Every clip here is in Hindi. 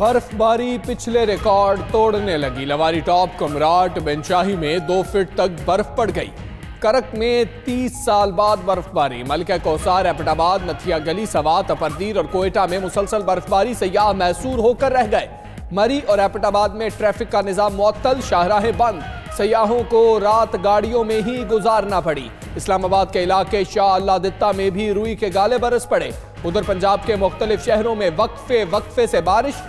बर्फबारी पिछले रिकॉर्ड तोड़ने लगी। लवारी टॉप कमराट बेंचाही में 2 फीट तक बर्फ पड़ गई। करक में 30 साल बाद बर्फबारी। मलिका कौसार, एबटाबाद, नथिया गली, सवात, अपरदीर और कोयटा में मुसलसल बर्फबारी सयाह मैसूर होकर रह गए। मरी और एबटाबाद में ट्रैफिक का निजाम मुअत्तल, शाहराहें बंद। सयाहों को रात गाड़ियों में ही गुजारना पड़ी। इस्लामाबाद के इलाके शाह अल्लादित्ता में भी रुई के गाले बरस पड़े। उधर पंजाब के मुख्तलिफ शहरों में वक्फे से बारिश,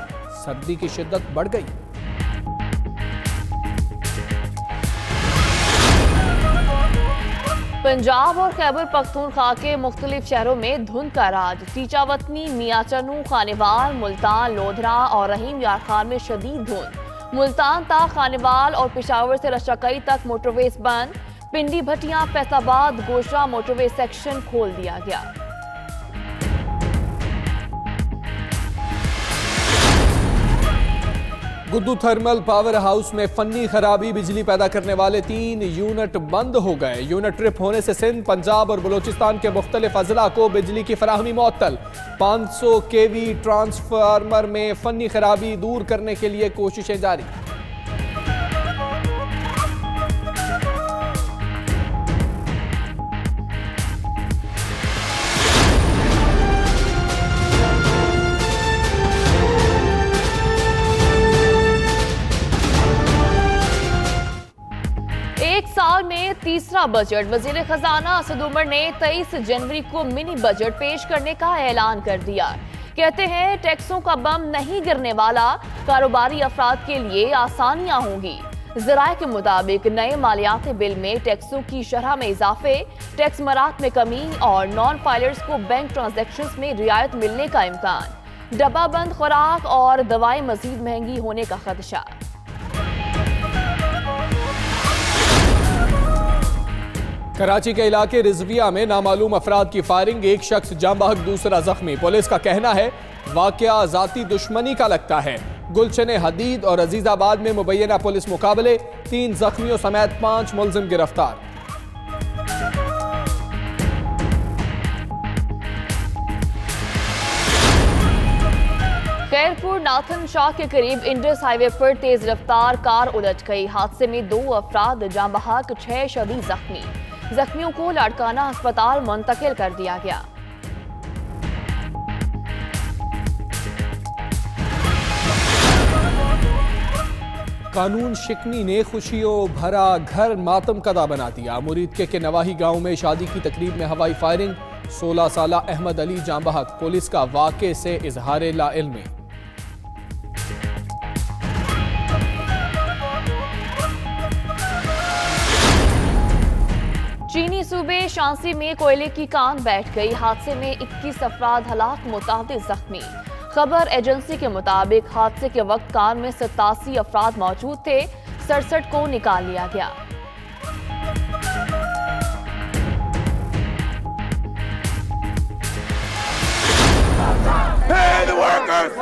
सर्दी की शिद्दत बढ़ गई। पंजाब और खैबर पख्तूनख्वा के मुख्तलिफ शहरों में धुंध का राज। टीचावतनी, मियाचनू, खानेवाल, मुल्तान, लोधरा और रहीम यार खान में शदीद धुंध। मुल्तान ता खानेवाल और पेशावर से रशाकई तक मोटरवेज बंद। पिंडी, भटियां, फैसलाबाद, गोशरा मोटरवे सेक्शन खोल दिया गया। गुद्दू थर्मल पावर हाउस में फन्नी खराबी, बिजली पैदा करने वाले 3 यूनिट बंद हो गए। यूनिट ट्रिप होने से सिंध, पंजाब और बलोचिस्तान के मुख्तलिफ अजला को बिजली की फराहमी मुअत्तल। 500 kV ट्रांसफार्मर में फन्नी खराबी दूर करने के लिए कोशिशें जारी। एक साल में तीसरा बजट। वजीर खजाना असद उमर ने 23 जनवरी को मिनी बजट पेश करने का ऐलान कर दिया। कहते हैं टैक्सों का बम नहीं गिरने वाला, कारोबारी अफराद के लिए आसानियां होंगी। ज़राए के मुताबिक नए मालियाती बिल में टैक्सों की शरह में इजाफे, टैक्स मरात में कमी और नॉन फाइलर्स को बैंक ट्रांजैक्शंस में रियायत मिलने का इम्कान। डब्बा बंद खुराक और दवाएं मजीद महंगी होने का खदशा। कराची के इलाके रिजविया में नामालूम अफराद की फायरिंग, एक शख्स जाँ बहक, दूसरा जख्मी। पुलिस का कहना है वाकया जाती दुश्मनी का लगता है। गुलशन हदीद और अजीजाबाद में मुबैना पुलिस मुकाबले, 3 जख्मियों समेत 5 मुलजिम गिरफ्तार। खैरपुर नाथन शाह के करीब इंडस हाईवे पर तेज रफ्तार कार उलट गई। हादसे में 2 अफराद जाँ बहक, 6 शदीद जख्मी। जख्मियों को लाड़काना अस्पताल मुंतकिल कर दिया गया। कानून शिकनी ने खुशियों भरा घर मातम कदा बना दिया। मुरीदके के नवाही गांव में शादी की तकरीब में हवाई फायरिंग, 16 साला अहमद अली जाँ बहक। पुलिस का वाक़े से इजहार लाइल्मी। चीनी सूबे शांसी में कोयले की कान बैठ गई। हादसे में 21 अफराद हलाक, मुतादिद जख्मी। खबर एजेंसी के मुताबिक हादसे के वक्त कान में 87 अफराद मौजूद थे। 67 को निकाल लिया गया। Hey, the workers!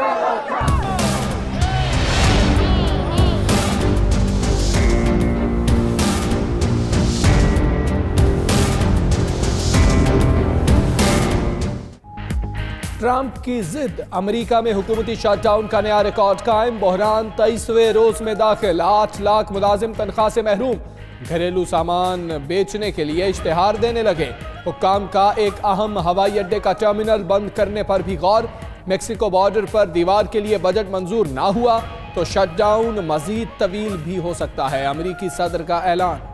ट्रंप की जिद, अमेरिका में हुकूमती शटडाउन का नया रिकॉर्ड कायम। बहरान 23वें रोज में दाखिल, 8 लाख मुलाजिम तनख्वाह से महरूम। घरेलू सामान बेचने के लिए इश्तेहार देने लगे। हुक्काम का एक अहम हवाई अड्डे का टर्मिनल बंद करने पर भी गौर। मेक्सिको बॉर्डर पर दीवार के लिए बजट मंजूर ना हुआ तो शटडाउन मजीद तवील भी हो सकता है, अमेरिकी सदर का ऐलान।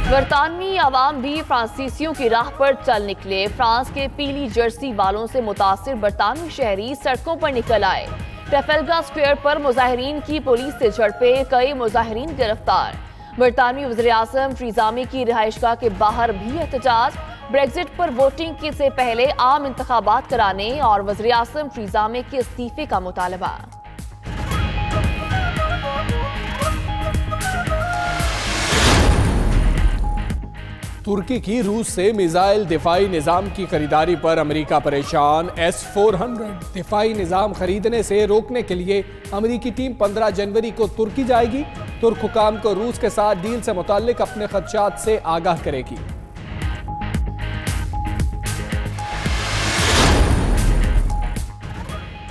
बरतानवी अवाम भी फ्रांसीसियों की राह पर चल निकले। फ्रांस के पीली जर्सी वालों से मुतासिर बरतानवी शहरी सड़कों पर निकल आए। ट्रफेलगर स्क्वायर पर मुजाहिरीन की पुलिस से झड़पे, कई मुजाहिरीन गिरफ्तार। बरतानवी वज़ीर आज़म थेरेसा मे की रिहाइशगाह के बाहर भी एहतजाज। ब्रेक्जिट पर वोटिंग से पहले आम इंतखाबात कराने और वज़ीर आज़म थेरेसा मे के इस्तीफे का मुतालबा। तुर्की की रूस से मिसाइल दिफाई निजाम की खरीदारी पर अमेरिका परेशान। S-400 दिफाई निजाम खरीदने से रोकने के लिए अमेरिकी टीम 15 जनवरी को तुर्की जाएगी। तुर्क हुकाम को रूस के साथ डील से मुताल्लिक अपने खदशात से आगाह करेगी।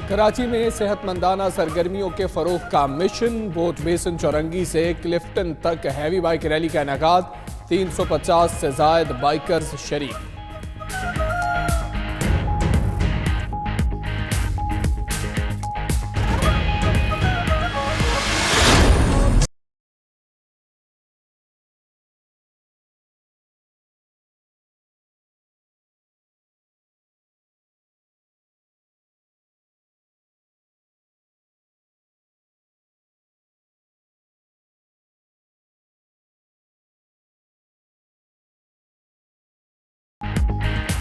कराची में सेहतमंदाना सरगर्मियों के फरोग का मिशन। बोट बेसन चौरंगी से क्लिफ्टन तक हैवी बाइक रैली का इनेकाद। 350 से जायद बाइकर्स शरीक।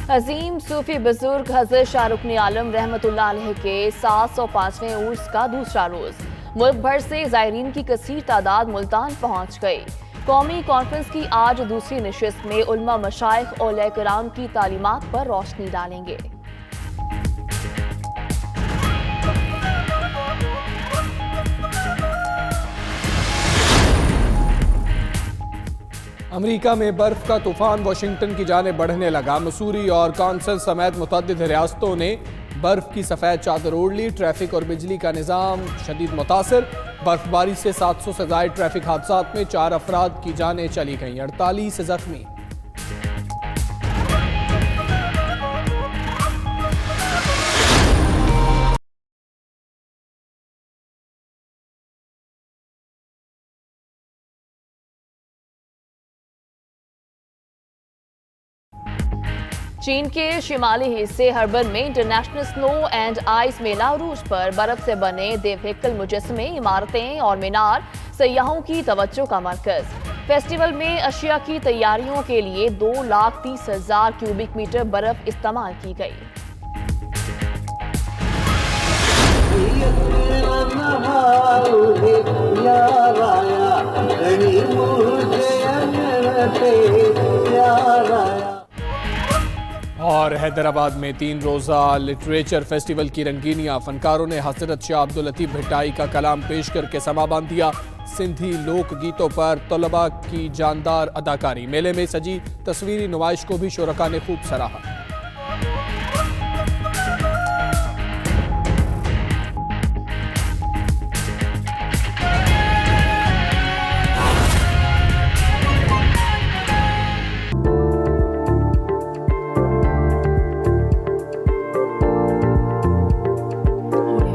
अजीम सूफी बुजुर्ग हजरत शाहरुखनी आलम रहमतुल्लाह अलैह के 705वें उर्स का दूसरा रोज। मुल्क भर से ज़ायरीन की कसीर तादाद मुल्तान पहुंच गई। कौमी कॉन्फ्रेंस की आज दूसरी नशिस्त में उलमा मशाइख औलिया किराम की तालीमात पर रोशनी डालेंगे। अमेरिका में बर्फ का तूफान वाशिंगटन की जाने बढ़ने लगा। मसूरी और कॉन्सस समेत मुतअद्दिद रियासतों ने बर्फ की सफेद चादर ओढ़ ली। ट्रैफिक और बिजली का निज़ाम शदीद मुतासिर। बर्फबारी से 700 से ज़ायद ट्रैफिक हादसात में 4 अफराद की जानें चली गईं, 48 जख्मी। चीन के शिमाली हिस्से हर्बन में इंटरनेशनल स्नो एंड आइस मेला अरूज पर बर्फ से बने देवहिक्कल मुजस्समे, इमारतें और मीनार सयाहों की तवज्जो का मरकज। फेस्टिवल में अशिया की तैयारियों के लिए 2,30,000 क्यूबिक मीटर बर्फ इस्तेमाल की गई। और हैदराबाद में 3 रोज़ा लिटरेचर फेस्टिवल की रंगीनियां। फनकारों ने हजरत शाह अब्दुल लतीफ भिट्टाई का कलाम पेश करके समा बांध दिया। सिंधी लोक गीतों पर तलबा की जानदार अदाकारी। मेले में सजी तस्वीरी नुमाइश को भी शुरका ने खूब सराहा।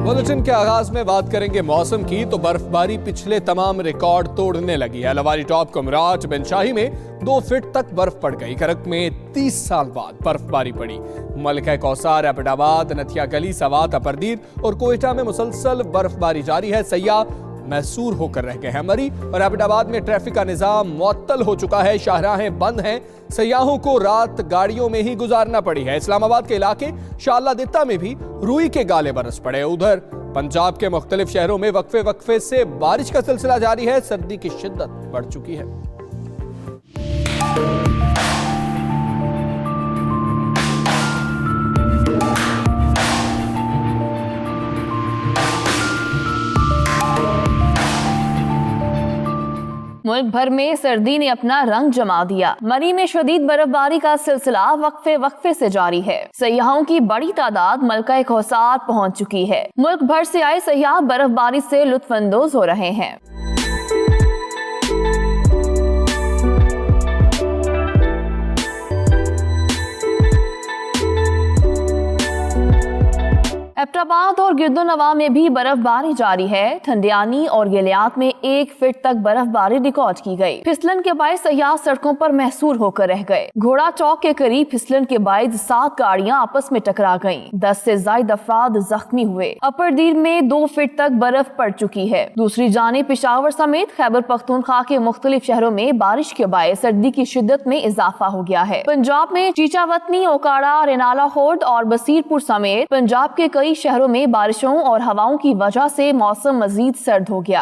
बुलेटिन के आगाज में बात करेंगे मौसम की, तो बर्फबारी पिछले तमाम रिकॉर्ड तोड़ने लगी है। लवारी टॉप कमराट बेंशाही में 2 फीट तक बर्फ पड़ गई। करक में 30 साल बाद बर्फबारी पड़ी। मलका कौसार, एबटाबाद, नथिया गली, सवात, अपरदीर और कोयटा में मुसलसल बर्फबारी जारी है। सयाह मैसूर होकर रह गए हैं। मरी और एबटाबाद में ट्रैफिक का निजाम मुअत्तल हो चुका है। शाहराहें बंद हैं। सयाहों को रात गाड़ियों में ही गुजारना पड़ी है। इस्लामाबाद के इलाके शाला दित्ता में भी रुई के गाले बरस पड़े। उधर पंजाब के मुख्तलिफ शहरों में वक्फे वक्फे से बारिश का सिलसिला जारी है। सर्दी की शिद्दत बढ़ चुकी है। मुल्क भर में सर्दी ने अपना रंग जमा दिया। मरी में शदीद बर्फबारी का सिलसिला वक्फे वक्फे से जारी है। सयाहों की बड़ी तादाद मलका कौसार पहुंच चुकी है। मुल्क भर से आए सयाह बर्फबारी से लुत्फानंदोज हो रहे हैं। एबटाबाद और गिरदोनवा में भी बर्फबारी जारी है। ठंडियानी और गिलियात में 1 फीट तक बर्फबारी रिकॉर्ड की गई। फिसलन के बायस सयाह सड़कों पर महसूर होकर रह गए। घोड़ा चौक के करीब फिसलन के बायस 7 गाड़ियां आपस में टकरा गईं। 10 से ज्यादा अफराद जख्मी हुए। अपरदीर में 2 फीट तक बर्फ पड़ चुकी है। दूसरी जानिब पेशावर समेत खैबर पख्तूनख्वा के मुख्तलिफ शहरों में बारिश के बायस सर्दी की शिद्दत में इजाफा हो गया है। पंजाब में चीचावतनी, ओकाड़ा, रेनाला होर्ड और बसीरपुर समेत पंजाब के कई शहरों में बारिशों और हवाओं की वजह से मौसम मजीद सर्द हो गया।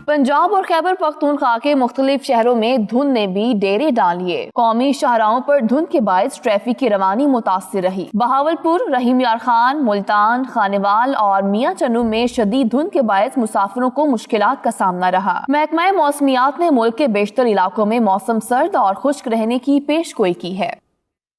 पंजाब और खैबर पख्तूनख्वा के मुख्तलिफ शहरों में धुंध ने भी डेरे डाल लिए। कौमी शाहराहों पर धुंध के बायस ट्रैफिक की रवानी मुतासिर रही। बहावलपुर, रहीम यार खान, मुल्तान, खानेवाल और मियां चन्नू में शदीद धुंध के बायस मुसाफिरों को मुश्किलात का सामना रहा। महकमा मौसमियात ने मुल्क के बेशतर इलाकों में मौसम सर्द और खुश्क रहने की पेशगोई की है।